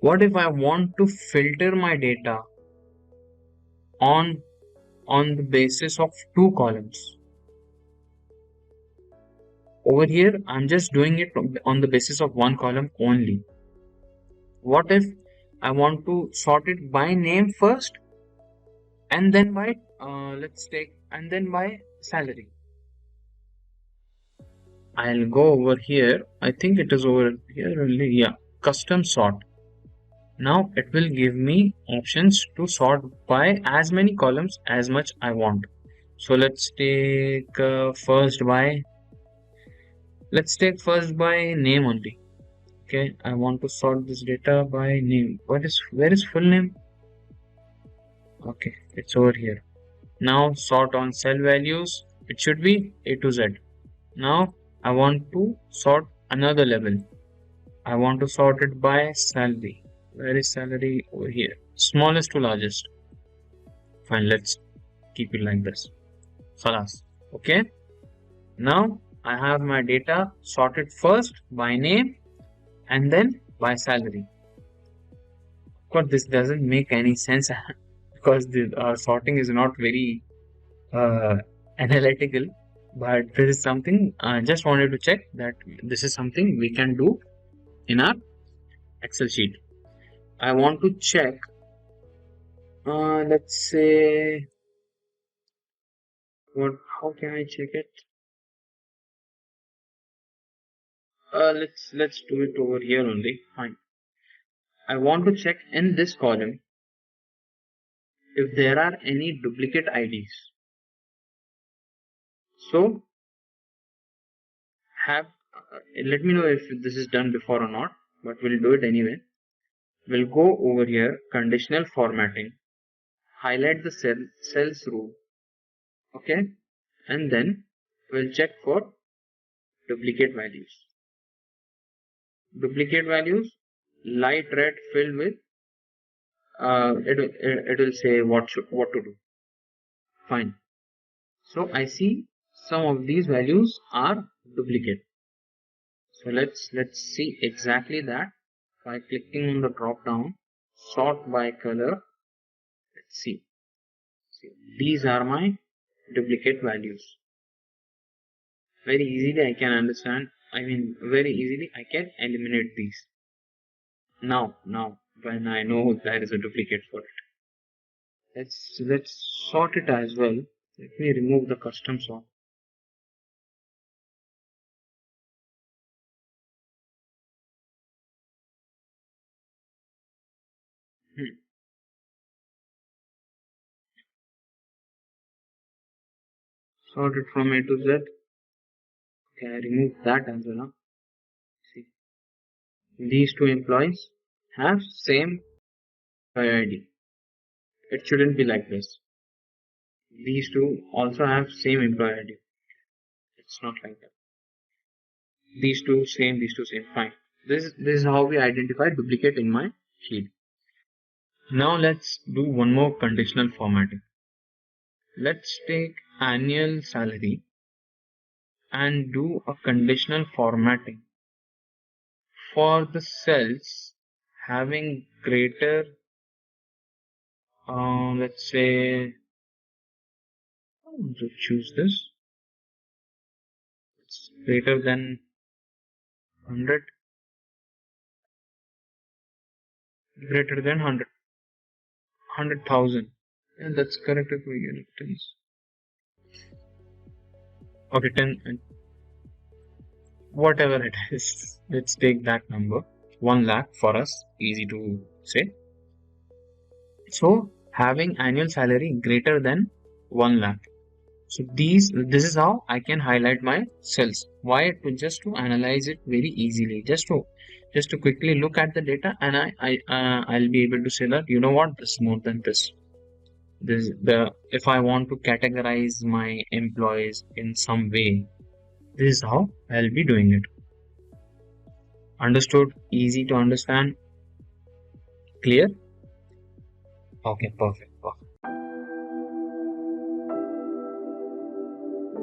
What if I want to filter my data on the basis of two columns? Over here, I'm just doing it on the basis of one column only. What if I want to sort it by name first and then by and then by salary? I'll go over here. I think it is over here only. Yeah, custom sort. Now it will give me options to sort by as many columns as much I want. So let's take first by name only. Okay, I want to sort this data by name. Where is full name? Okay, it's over here. Now sort on cell values. It should be A to Z. Now I want to sort another level. I want to sort it by salary. Where is salary? Over here. Smallest to largest. Fine, let's keep it like this. Khalas. Okay. Now I have my data sorted first by name and then by salary. Of course, this doesn't make any sense because the sorting is not very uh, analytical. But this is something I just wanted to check that this is something we can do in our Excel sheet. I want to check. Let's say what? How can I check it? Let's do it over here only. Fine. I want to check in this column if there are any duplicate IDs. So let me know if this is done before or not, but we'll do it anyway. We'll go over here, conditional formatting, highlight the cells rule, okay, and then we'll check for duplicate values. Duplicate values, light red filled with it will say what to do. Fine. So I see some of these values are duplicate. So let's see exactly that by clicking on the drop down, sort by color. Let's see. These are my duplicate values. Very easily I can understand. Very easily I can eliminate these. Now when I know there is a duplicate for it, let's sort it as well. Let me remove the custom sort. Sort it from A to Z. Okay, I remove that as well. See, these two employees have same ID. It shouldn't be like this. These two also have same employee ID. It's not like that. These two same. Fine. This is how we identify duplicate in my sheet. Now let's do one more conditional formatting. Let's take annual salary and do a conditional formatting for the cells having greater, let's say, to choose this, it's greater than 100, greater than 100,000. And that's correct if we get it. Okay, 10, whatever it is, let's take that number. 1 lakh for us, easy to say. So having annual salary greater than 1 lakh. So this is how I can highlight my cells. Why? Just to analyze it very easily. Just to quickly look at the data, and I'll be able to say that, you know what, this is more than this. If I want to categorize my employees in some way, this is how I'll be doing it. Understood? Easy to understand? Clear? Okay, perfect.